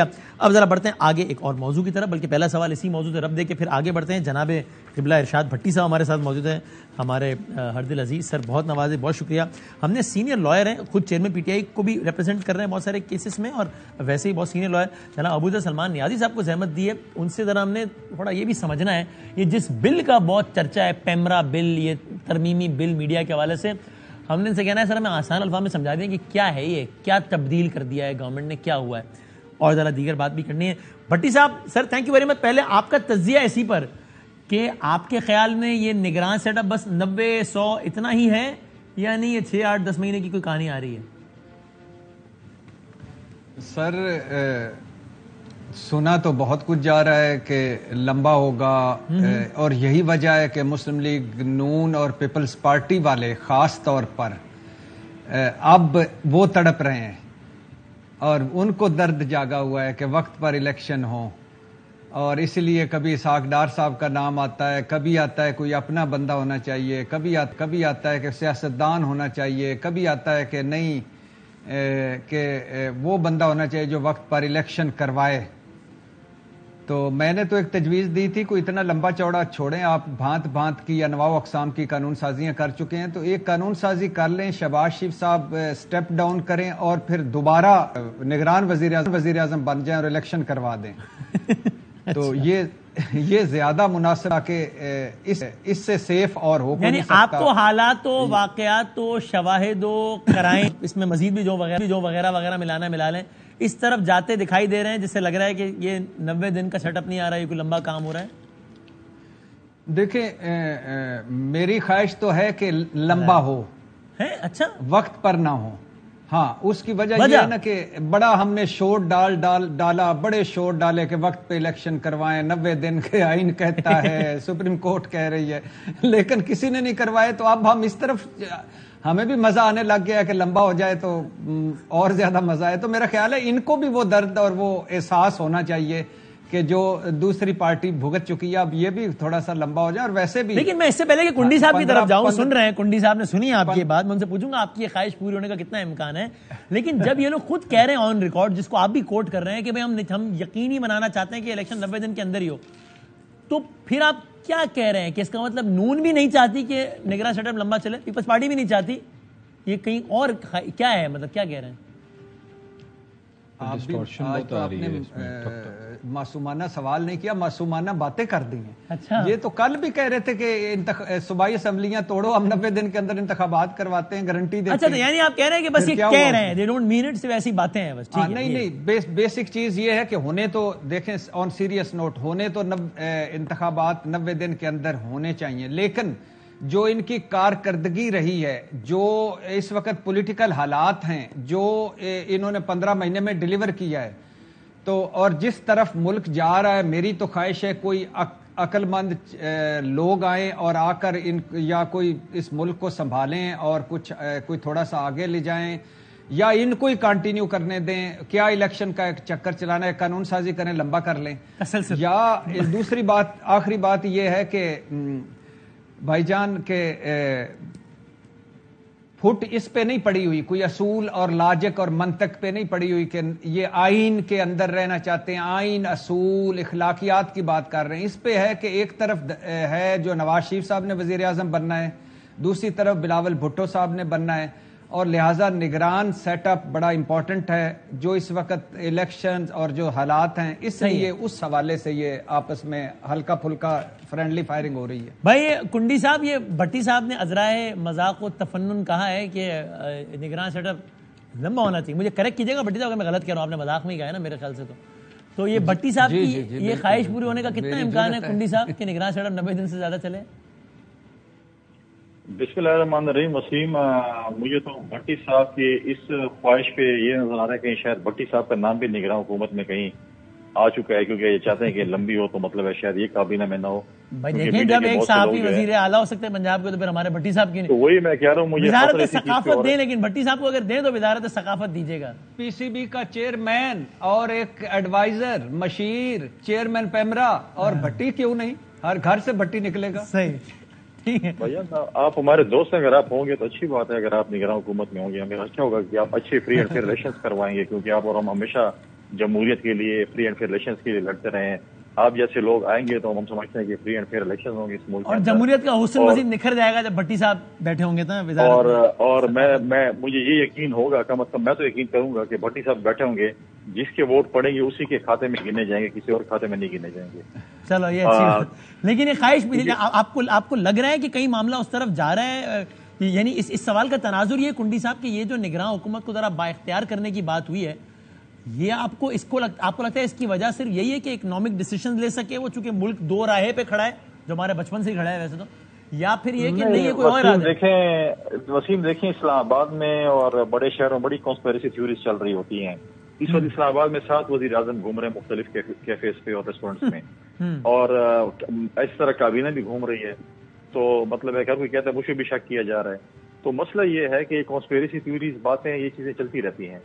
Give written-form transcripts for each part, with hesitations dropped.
اب ذرا بڑھتے ہیں آگے ایک اور موضوع کی طرف، بلکہ پہلا سوال اسی موضوع سے رب دے کے پھر آگے بڑھتے ہیں۔ جناب قبلہ ارشاد بھٹی صاحب ہمارے ساتھ موجود ہیں، ہمارے ہردل عزیز سر، بہت نوازے، بہت شکریہ۔ ہم نے سینئر لائر ہیں، خود چیئرمین پی ٹی آئی کو بھی ریپرزینٹ کر رہے ہیں بہت سارے کیسز میں، اور ویسے ہی بہت سینئر لائر جناب ابوذر سلمان نیازی صاحب کو زحمت دی ہے، ان سے ذرا ہم نے تھوڑا یہ بھی سمجھنا ہے، یہ جس بل کا بہت چرچا ہے، پیمرا بل، یہ ترمیمی بل میڈیا کے حوالے سے، ہم نے ان سے کہنا ہے سر ہمیں آسان الفاظ میں سمجھا دیں کہ کیا ہے، یہ کیا تبدیل کر دیا ہے گورنمنٹ نے، کیا ہوا ہے، اور ذرا دیگر بات بھی کرنی ہے۔ بھٹی صاحب sir thank you very much. پہلے آپ کا تجزیہ اسی پر کہ آپ کے خیال میں یہ نگران سیٹ اپ بس 90-100 اتنا ہی ہے، یا نہیں یہ 6-8-10 مہینے کی کوئی کہانی آ رہی ہے؟ سر سنا تو بہت کچھ جا رہا ہے کہ لمبا ہوگا، اور یہی وجہ ہے کہ مسلم لیگ نون اور پیپلز پارٹی والے خاص طور پر اب وہ تڑپ رہے ہیں، اور ان کو درد جاگا ہوا ہے کہ وقت پر الیکشن ہو، اور اس لیے کبھی اسحاق ڈار صاحب کا نام آتا ہے، کبھی آتا ہے کوئی اپنا بندہ ہونا چاہیے، کبھی آتا ہے کہ سیاستدان ہونا چاہیے، کبھی آتا ہے کہ نہیں کہ وہ بندہ ہونا چاہیے جو وقت پر الیکشن کروائے۔ تو میں نے تو ایک تجویز دی تھی، کوئی اتنا لمبا چوڑا چھوڑیں، آپ بھانت بھانت کی انواع و اقسام کی قانون سازیاں کر چکے ہیں، تو ایک قانون سازی کر لیں، شہباز شریف صاحب سٹیپ ڈاؤن کریں اور پھر دوبارہ نگران وزیر اعظم بن جائیں اور الیکشن کروا دیں۔ تو یہ زیادہ مناسب کہ اس سے سیف اور ہو، یعنی آپ کو حالات و واقعات و شواہد و کرائیں، اس میں مزید بھی جو وغیرہ وغیرہ ملانا ملا لیں، اس طرف جاتے دکھائی دے رہے ہیں، جس سے لگ رہا ہے کہ یہ 90 دن کا سیٹ اپ نہیں آ رہا ہے، یہ کوئی لمبا کام ہو رہا ہے؟ دیکھیں میری خواہش تو ہے کہ لمبا ہو، اچھا وقت پر نہ ہو۔ ہاں اس کی وجہ یہ ہے نا کہ بڑا ہم نے شور ڈالا، بڑے شور ڈالے کہ وقت پہ الیکشن کروائیں، 90 دن کے آئین کہتا ہے، سپریم کورٹ کہہ رہی ہے، لیکن کسی نے نہیں کروائے، تو اب ہم اس طرف ہمیں بھی مزہ آنے لگ گیا کہ لمبا ہو جائے تو اور زیادہ مزہ آئے۔ تو میرا خیال ہے ان کو بھی وہ درد اور وہ احساس ہونا چاہیے کہ جو دوسری پارٹی بھگت چکی ہے، اب یہ بھی تھوڑا سا لمبا ہو جائے۔ اور ویسے بھی لیکن میں اس سے پہلے کہ کنڈی صاحب کی طرف جاؤں، سن رہے ہیں کنڈی صاحب نے سنی آپ کی بات، میں ان سے پوچھوں گا آپ کی یہ خواہش پوری ہونے کا کتنا امکان ہے، لیکن جب یہ لوگ خود کہہ رہے ہیں آن ریکارڈ، جس کو آپ بھی کوٹ کر رہے ہیں کہ ہم یقینی بنانا چاہتے ہیں کہ الیکشن 90 دن کے اندر ہی ہو، تو پھر آپ کیا کہہ رہے ہیں کہ اس کا مطلب نون بھی نہیں چاہتی کہ نگراں سیٹ اپ لمبا چلے، پیپلز پارٹی بھی نہیں چاہتی، یہ کہیں اور کیا ہے، مطلب کیا کہہ رہے ہیں؟ آپ نے معصومانہ سوال نہیں کیا، معصومانہ باتیں کر دی ہیں۔ اچھا یہ تو کل بھی کہہ رہے تھے کہ صوبائی اسمبلیاں توڑو، ہم 90 دن کے اندر انتخابات کرواتے ہیں، گارنٹی دیتے ہیں۔ اچھا یعنی آپ کہہ رہے ہیں کہ بس یہ کہہ رہے ہیں، they don't mean it، صرف ایسی باتیں ہیں بس؟ نہیں، بیسک چیز یہ ہے کہ ہونے تو دیکھیں، آن سیریس نوٹ، ہونے تو انتخابات 90 دن کے اندر ہونے چاہیے، لیکن جو ان کی کارکردگی رہی ہے، جو اس وقت پولیٹیکل حالات ہیں، جو انہوں نے 15 مہینے میں ڈیلیور کیا ہے، تو اور جس طرف ملک جا رہا ہے، میری تو خواہش ہے کوئی عقل مند لوگ آئیں اور آ کر یا کوئی اس ملک کو سنبھالیں اور کوئی تھوڑا سا آگے لے جائیں، یا ان کو ہی کنٹینیو کرنے دیں، کیا الیکشن کا ایک چکر چلانا ہے، قانون سازی کریں، لمبا کر لیں۔ یا دوسری بات، آخری بات یہ ہے کہ بھائی جان کے فٹ اس پہ نہیں پڑی ہوئی، کوئی اصول اور لاجک اور منطق پہ نہیں پڑی ہوئی کہ یہ آئین کے اندر رہنا چاہتے ہیں، آئین، اصول، اخلاقیات کی بات کر رہے ہیں۔ اس پہ ہے کہ ایک طرف ہے جو نواز شریف صاحب نے وزیر اعظم بننا ہے، دوسری طرف بلاول بھٹو صاحب نے بننا ہے، اور لہٰذا نگران سیٹ اپ بڑا امپورٹنٹ ہے، جو اس وقت الیکشن اور جو حالات ہیں، اس لیے اس حوالے سے یہ آپس میں ہلکا پھلکا فرینڈلی فائرنگ ہو رہی ہے۔ بھائی کنڈی صاحب، یہ بھٹی صاحب نے عذرائے مذاق و تفنن کہا ہے کہ نگران سیٹ اپ لمبا ہونا چاہیے، مجھے کریکٹ کیجیے گا بھٹی صاحب اگر میں غلط کہہ رہا ہوں، آپ نے مذاق میں ہی کہا ہے نا میرے خیال سے، تو یہ بھٹی صاحب کی یہ خواہش پوری ہونے کا کتنا امکان ہے کنڈی صاحب کہ نگران سیٹ اپ 90 دن سے زیادہ چلے؟ بسم اللہ الرحمن الرحیم۔ وسیم، مجھے تو بھٹی صاحب کی اس خواہش پہ یہ نظر آ رہا ہے کہ شاید بھٹی صاحب کا نام بھی نگراں حکومت میں کہیں آ چکا ہے، کیونکہ یہ چاہتے ہیں کہ لمبی ہو، تو مطلب ہے شاید یہ کابینہ میں نہ ہو۔ بھائی دیکھیں، جب ایک صحافی وزیر اعلیٰ ہو سکتے ہیں پنجاب کے، تو پھر ہمارے بھٹی صاحب کی نہیں؟ تو وہی میں کہہ رہا ہوں، مجھے وزارت ثقافت دیں، لیکن بھٹی صاحب کو اگر دیں تو وزارت ثقافت دیجیے گا۔ پی سی بی کا چیئرمین اور ایک ایڈوائزر مشیر، چیئرمین پیمرا، اور بھٹی کیوں نہیں؟ ہر گھر سے بھٹی نکلے گا۔ صحیح، ٹھیک ہے بھیا، آپ ہمارے دوست ہیں، اگر آپ ہوں گے تو اچھی بات ہے، اگر آپ نگراں حکومت میں ہوں گے ہمیں اچھا ہوگا کہ آپ اچھے فری اینڈ فیئر الیکشنز کروائیں گے، کیونکہ آپ اور ہم ہمیشہ جمہوریت کے لیے، فری اینڈ فیئر الیکشنز کے لیے لڑتے رہے ہیں. آپ جیسے لوگ آئیں گے تو ہم سمجھتے ہیں کہ فری اینڈ فیئر الیکشن ہوں گے اس ملک اور جمہوریت کا حسن مزید نکھر جائے گا جب بھٹی صاحب بیٹھے ہوں گے اور میں مجھے یہ یقین ہوگا، کم از کم میں تو یقین کروں گا کہ بھٹی صاحب بیٹھے ہوں گے، جس کے ووٹ پڑیں گے اسی کے کھاتے میں گنے جائیں گے، کسی اور کھاتے میں نہیں گنے جائیں گے. چلو یہ اچھی بات. لیکن یہ خواہش بھی آپ کو لگ رہا ہے کہ کئی معاملہ اس طرف جا رہا ہے؟ یعنی اس سوال کا تناظر یہ کنڈی صاحب کہ یہ جو نگراں حکومت کو ذرا با اختیار کرنے کی بات ہوئی ہے، یہ آپ کو لگتا ہے اس کی وجہ صرف یہی ہے کہ اکنامک ڈیسیشن لے سکے وہ، چونکہ ملک دو راہے پہ کھڑا ہے جو ہمارے بچپن سے ہی کھڑا ہے ویسے تو، یا پھر یہ کہ نہیں کوئی اور ارادہ؟ وسیم دیکھیں اسلام آباد میں اور بڑے شہروں بڑی کانسپیریسی تھیوریز چل رہی ہوتی ہیں. اس وقت اسلام آباد میں 7 وزیر اعظم گھوم رہے ہیں مختلف کیفیز پہ اور ریسٹورینٹس میں، اور اس طرح کابینہ بھی گھوم رہی ہے. تو مطلب ہے کہ کوئی کہتا ہے مجھ پہ بھی شک کیا جا رہا ہے. تو مسئلہ یہ ہے کہ کانسپیریسی تھیوریز باتیں یہ چیزیں چلتی رہتی ہیں،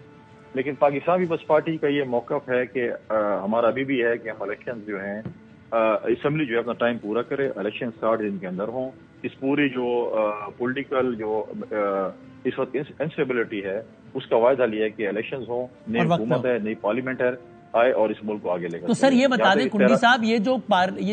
لیکن پاکستان پیپلز پارٹی کا یہ موقف ہے کہ ہمارا ابھی بھی ہے کہ ہم الیکشن جو ہیں اسمبلی جو ہے اپنا ٹائم پورا کرے، الیکشن 60 دن کے اندر ہوں. اس پوری جو پولیٹیکل جو اس وقت انسٹیبلٹی ہے اس کا واحد حل یہ ہے کہ الیکشنز ہوں، نئی حکومت ہے، نئی پارلیمنٹ ہے آئے اور اس ملک کو آگے لے کر. تو سر یہ بتا دیں کنڈی صاحب، یہ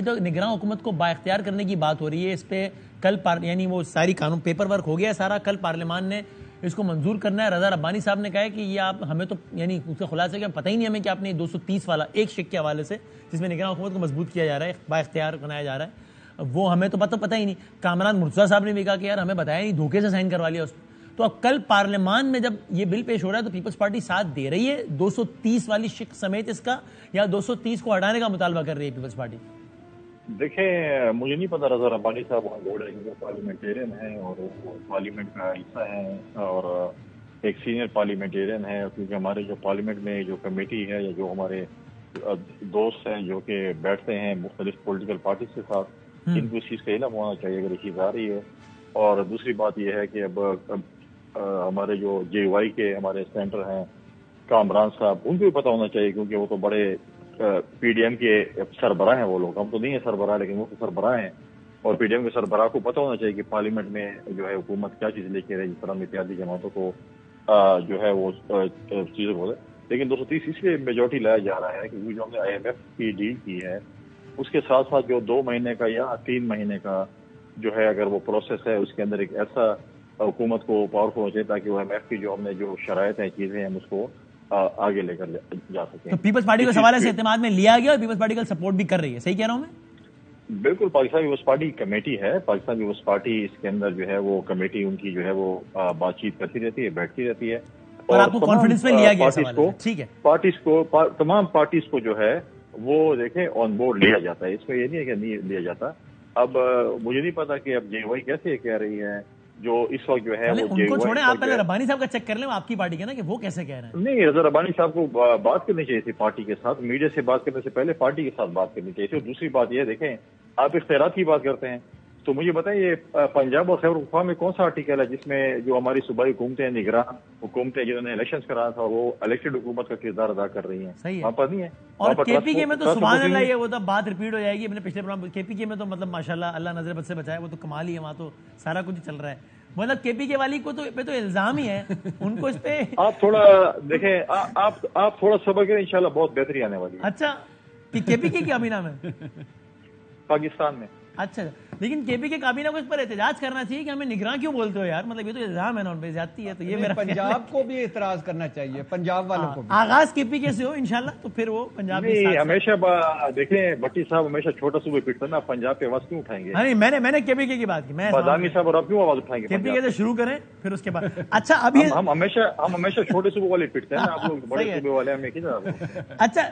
جو نگراں حکومت کو با اختیار کرنے کی بات ہو رہی ہے، اس پہ کل یعنی وہ ساری قانون پیپر ورک ہو گیا ہے سارا، کل پارلیمان نے اس کو منظور کرنا ہے. رضا ربانی صاحب نے کہا ہے کہ یہ آپ ہمیں تو یعنی اس کا خلاصہ کہ پتہ ہی نہیں ہمیں کہ آپ نے 230 والا ایک شک کے حوالے سے جس میں نگراں حکومت کو مضبوط کیا جا رہا ہے، با اختیار بنایا جا رہا ہے، وہ ہمیں تو پتہ ہی نہیں. کامران مرتضیٰ صاحب نے بھی کہا کہ یار ہمیں بتایا نہیں، دھوکے سے سائن کروا لیا اس. تو اب کل پارلیمان میں جب یہ بل پیش ہو رہا ہے تو پیپلز پارٹی ساتھ دے رہی ہے 230 والی شک سمیت اس کا، یا 230 کو ہٹانے کا مطالبہ کر رہی ہے پیپلز پارٹی؟ دیکھیں مجھے نہیں پتا رضا ربانی صاحب وہاں بول رہے ہیں کہ وہ پارلیمنٹیرین ہیں اور وہ پارلیمنٹ کا حصہ ہیں اور ایک سینئر پارلیمنٹیرین ہے، کیونکہ ہمارے جو پارلیمنٹ میں جو کمیٹی ہے یا جو ہمارے دوست ہیں جو کہ بیٹھتے ہیں مختلف پولیٹیکل پارٹیز کے ساتھ، ان کو اس چیز کا علم ہونا چاہیے اگر یہ چیز آ رہی ہے. اور دوسری بات یہ ہے کہ اب ہمارے جو جے وائی کے ہمارے سینٹر ہیں کامران صاحب، ان کو بھی پتہ ہونا چاہیے کیونکہ وہ تو بڑے پی ڈی ایم کے سربراہ ہیں. وہ لوگ، ہم تو نہیں ہیں سربراہ لیکن وہ تو سربراہ ہیں، اور پی ڈی ایم کے سربراہ کو پتہ ہونا چاہیے کہ پارلیمنٹ میں جو ہے حکومت کیا چیز لے کے رہے، جس طرح اتحادی جماعتوں کو جو ہے وہ چیزیں بولے. لیکن 230 اس لیے میجورٹی لایا جا رہا ہے کیونکہ جو ہم نے آئی ایم ایف کی ڈیل کی ہے اس کے ساتھ ساتھ جو 2 مہینے کا یا 3 مہینے کا جو ہے اگر وہ پروسیس ہے اس کے اندر ایک ایسا حکومت کو پاورفل ہونا چاہیے تاکہ وہ ایم ایف کی جو ہم نے جو شرائط ہیں چیزیں ہیں اس کو آگے لے کر جا سکیں. تو پیپلز پارٹی کو اس حوالے سے اعتماد میں لیا گیا اور پیپلز پارٹی کا سپورٹ بھی کر رہی ہے، صحیح کہہ رہا ہوں میں؟ بالکل. پاکستان پیپلز پارٹی کمیٹی ہے، پاکستان پیپلز پارٹی اس کے اندر جو ہے وہ کمیٹی ان کی جو ہے وہ بات چیت کرتی رہتی ہے، بیٹھتی رہتی ہے، اور آپ کو کانفیڈنس میں لیا گیا ٹھیک ہے. پارٹیز کو تمام پارٹیز کو جو ہے وہ دیکھیں آن بورڈ لیا جاتا ہے، اس میں یہ نہیں ہے کہ نہیں لیا جاتا. اب مجھے نہیں پتا کہ اب جے وائی کیسے کہہ رہی ہے جو اس وقت جو ہے ان کو چھوڑیں، آپ پہلے ربانی صاحب کا چیک کر لیں، آپ کی پارٹی کے نا کہ وہ کیسے کہہ رہے ہیں. نہیں، رضا ربانی صاحب کو بات کرنی چاہیے تھی پارٹی کے ساتھ، میڈیا سے بات کرنے سے پہلے پارٹی کے ساتھ بات کرنی چاہیے تھی. اور دوسری بات یہ دیکھیں آپ اختیارات کی بات کرتے ہیں تو مجھے بتائیں یہ پنجاب اور خیبر پختونخوا میں کون سا آرٹیکل ہے جس میں جو ہماری صوبائی حکومتیں نگراں حکومتیں جنہوں نے الیکشن کرایا تھا وہ الیکٹڈ حکومت کا کردار ادا کر رہی ہیں؟ وہاں پر نہیں ہے. اور کے پی کے میں تو سبحان اللہ یہ وہ تو بات ریپیٹ ہو جائے گی. میں نے پچھلے پروگرام کے پی کے میں تو مطلب ماشاءاللہ اللہ نظر بد سے بچائے، وہ تو کمال ہی ہے، وہاں تو سارا کچھ چل رہا ہے. مطلب کے پی کے والی کو تو الزام ہی ہے ان کو اس پہ. آپ تھوڑا دیکھیں، آپ تھوڑا صبر کریں، انشاءاللہ بہت بہتری آنے والی ہے. اچھا کے پی کے کابینہ میں پاکستان میں. اچھا، لیکن کے پی کے کابینہ کو اس پر احتجاج کرنا چاہیے کہ ہمیں نگراں کیوں بولتے ہو یار، مطلب یہ تو الزام ہے نا ان پہ زیادتی ہے. تو یہ میرا پنجاب کو بھی اعتراض کرنا چاہیے، پنجاب والوں کو بھی. آغاز کے پی کے سے ہو انشاءاللہ تو پھر وہ پنجاب نہیں. ہمیشہ دیکھیں بھٹی صاحب ہمیشہ چھوٹا صوبے پیٹتے نا، پنجاب پہ آواز کیوں اٹھائیں گے؟ نہیں، میں نے کے پی کے بات کی. میں بادامی صاحب اور آپ کیوں آواز اٹھائیں گے؟ کے پی کے سے شروع کریں پھر اس کے بعد. اچھا ابھی ہم ہمیشہ چھوٹے صوبے والے پیٹتے ہیں نا، آپ لوگ بڑے صوبے والے ہمیں کدھر. اچھا